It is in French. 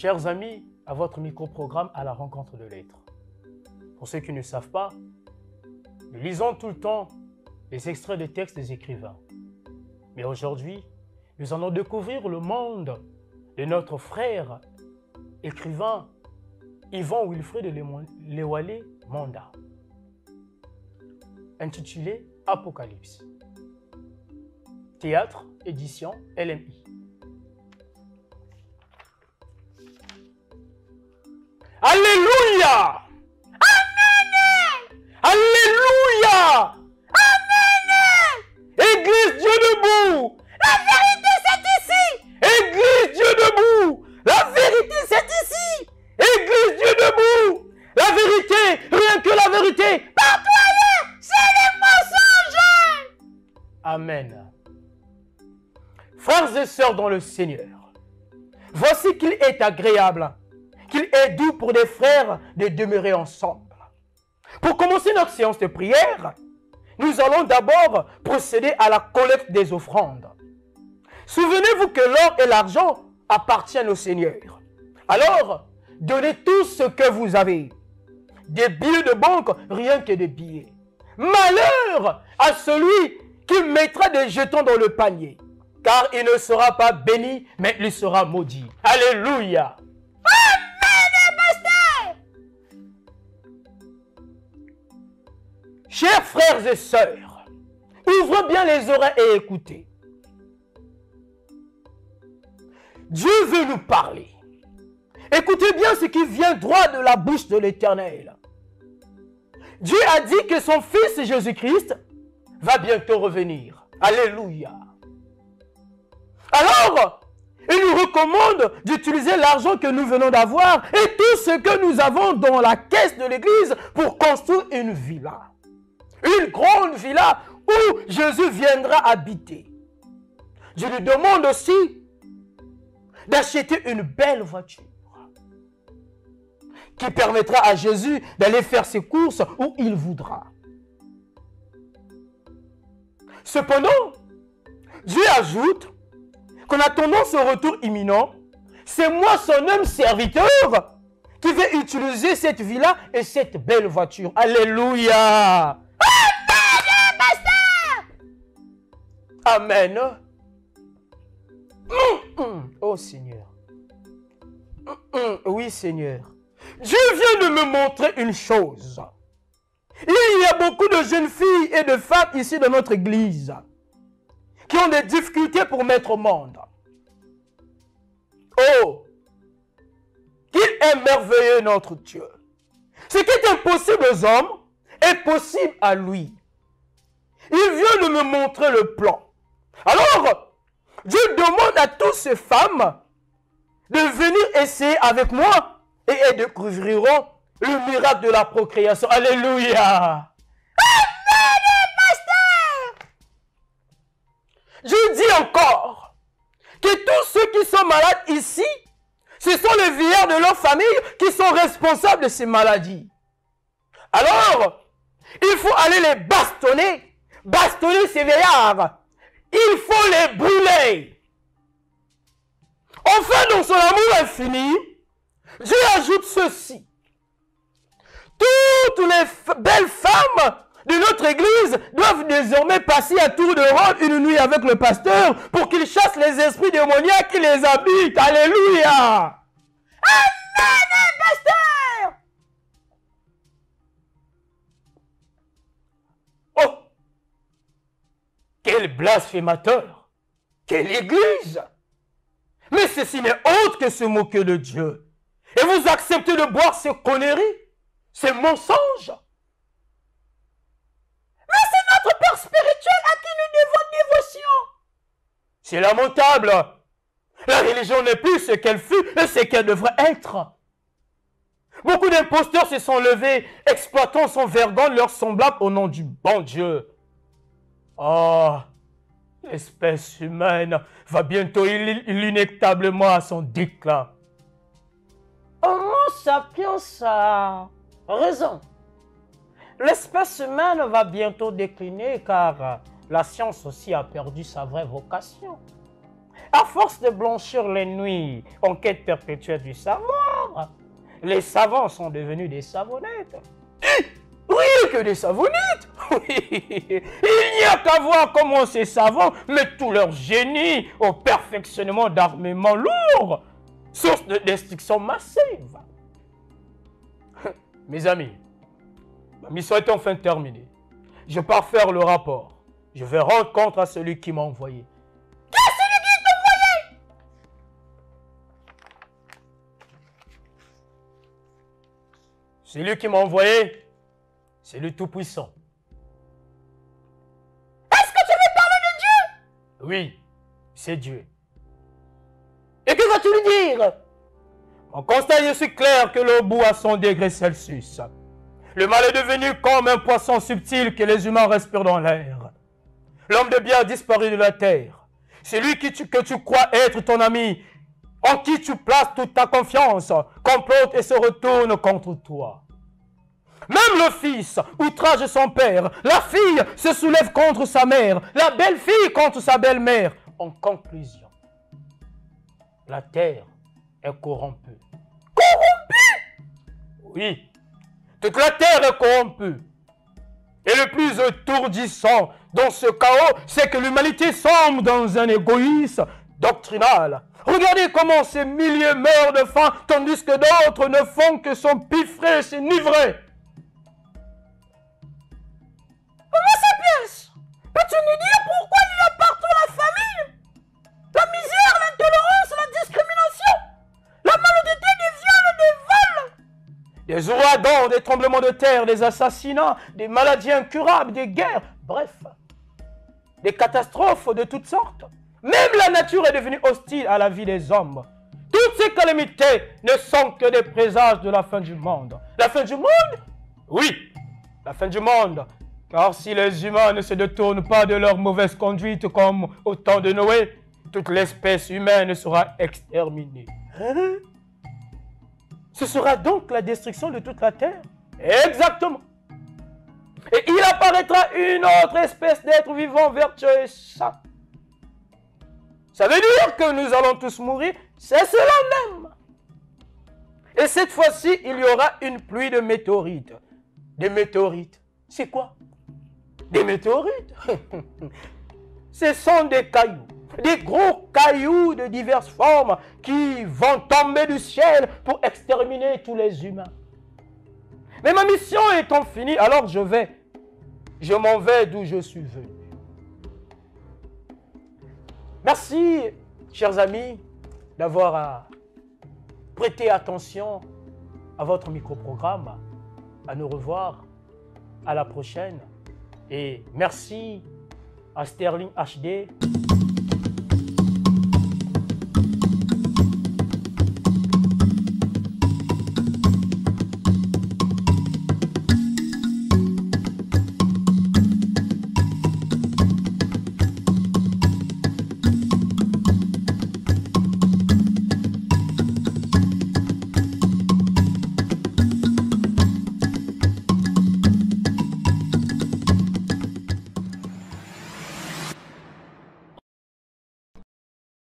Chers amis, à votre micro-programme à la rencontre de l'être. Pour ceux qui ne savent pas, nous lisons tout le temps les extraits de textes des écrivains. Mais aujourd'hui, nous allons découvrir le monde de notre frère écrivain Yvon Wilfrid Lewale Manda, intitulé Apocalypse. Théâtre, édition LMI. Alléluia! Amen! Alléluia! Amen! Église Dieu debout! La vérité c'est ici! Église Dieu debout! La vérité c'est ici! Église Dieu debout! La vérité, rien que la vérité! Partout ailleurs, c'est les mensonges! Amen. Frères et sœurs dans le Seigneur, voici qu'il est agréable, qu'il est doux pour des frères de demeurer ensemble. Pour commencer notre séance de prière, nous allons d'abord procéder à la collecte des offrandes. Souvenez-vous que l'or et l'argent appartiennent au Seigneur. Alors, donnez tout ce que vous avez. Des billets de banque, rien que des billets. Malheur à celui qui mettra des jetons dans le panier, car il ne sera pas béni, mais il sera maudit. Alléluia! Chers frères et sœurs, ouvrez bien les oreilles et écoutez. Dieu veut nous parler. Écoutez bien ce qui vient droit de la bouche de l'Éternel. Dieu a dit que son Fils Jésus-Christ va bientôt revenir. Alléluia. Alors, il nous recommande d'utiliser l'argent que nous venons d'avoir et tout ce que nous avons dans la caisse de l'église pour construire une villa. Une grande villa où Jésus viendra habiter. Je lui demande aussi d'acheter une belle voiture qui permettra à Jésus d'aller faire ses courses où il voudra. Cependant, Dieu ajoute qu'en attendant son retour imminent, c'est moi son homme serviteur qui vais utiliser cette villa et cette belle voiture. Alléluia! Amen. Oh Seigneur. Oui Seigneur. Dieu vient de me montrer une chose. Il y a beaucoup de jeunes filles et de femmes ici dans notre église qui ont des difficultés pour mettre au monde. Oh, qu'il est merveilleux notre Dieu. Ce qui est impossible aux hommes est possible à lui. Il vient de me montrer le plan. Alors, Dieu demande à toutes ces femmes de venir essayer avec moi et elles découvriront le miracle de la procréation. Alléluia! Amen, pasteur! Je dis encore que tous ceux qui sont malades ici, ce sont les vieillards de leur famille qui sont responsables de ces maladies. Alors, il faut aller les bastonner ces vieillards. Il faut les brûler. Enfin, dans son amour infini, Dieu ajoute ceci. Toutes les belles femmes de notre église doivent désormais passer à tour de rôle une nuit avec le pasteur pour qu'il chasse les esprits démoniaques qui les habitent. Alléluia! Amen, pasteur! Oh! Quel blasphémateur! Quelle église! Mais ceci n'est autre que se moquer de Dieu. Et vous acceptez de boire ces conneries, ces mensonges. Mais c'est notre Père spirituel à qui nous devons dévotion. C'est lamentable. La religion n'est plus ce qu'elle fut et ce qu'elle devrait être. Beaucoup d'imposteurs se sont levés, exploitant son vergogne leur semblable au nom du bon Dieu. Oh, l'espèce humaine va bientôt inéluctablement à son déclin. Homo sapiens a raison. L'espèce humaine va bientôt décliner car la science aussi a perdu sa vraie vocation. À force de blanchir les nuits en quête perpétuelle du savoir, les savants sont devenus des savonnettes. Oui, que des savonnettes. Oui. Il n'y a qu'à voir comment ces savants mettent tout leur génie au perfectionnement d'armements lourds, source de destruction massive. Mes amis, ma mission est enfin terminée. Je pars faire le rapport. Je vais rendre compte à celui qui m'a envoyé. Qui est celui qui t'a envoyé? Celui qui m'a envoyé, c'est le Tout-Puissant. Est-ce que tu veux parler de Dieu? Oui, c'est Dieu. Et que vas-tu lui dire? Mon constat est aussi clair que le bout à 100 degrés Celsius. Le mal est devenu comme un poisson subtil que les humains respirent dans l'air. L'homme de bien a disparu de la terre. Celui que tu crois être ton ami, en qui tu places toute ta confiance, complote et se retourne contre toi. Même le fils outrage son père, la fille se soulève contre sa mère, la belle-fille contre sa belle-mère. En conclusion, la terre est corrompue. Corrompue? Oui, toute la terre est corrompue. Et le plus étourdissant dans ce chaos, c'est que l'humanité sombre dans un égoïsme doctrinal. Regardez comment ces milliers meurent de faim, tandis que d'autres ne font que s'empiffrer et s'enivrer. Homo sapiens, peux-tu nous dire pourquoi il y a partout la famine, la misère, l'intolérance, la discrimination, la malhonnêteté, des viols, des vols? Des ouragans, des tremblements de terre, des assassinats, des maladies incurables, des guerres, bref, des catastrophes de toutes sortes. Même la nature est devenue hostile à la vie des hommes. Toutes ces calamités ne sont que des présages de la fin du monde. La fin du monde? Oui, la fin du monde. Car si les humains ne se détournent pas de leur mauvaise conduite comme au temps de Noé, toute l'espèce humaine sera exterminée. Hein? Ce sera donc la destruction de toute la terre? Exactement. Et il apparaîtra une autre espèce d'être vivant vertueux et sain. Ça veut dire que nous allons tous mourir? C'est cela même. Et cette fois-ci, il y aura une pluie de météorites. Des météorites, c'est quoi? Des météorites? Ce sont des cailloux. Des gros cailloux de diverses formes qui vont tomber du ciel pour exterminer tous les humains. Mais ma mission étant finie, alors je m'en vais d'où je suis venu. Merci, chers amis, d'avoir prêté attention à votre micro-programme. À nous revoir, à la prochaine. Et merci à Sterling HD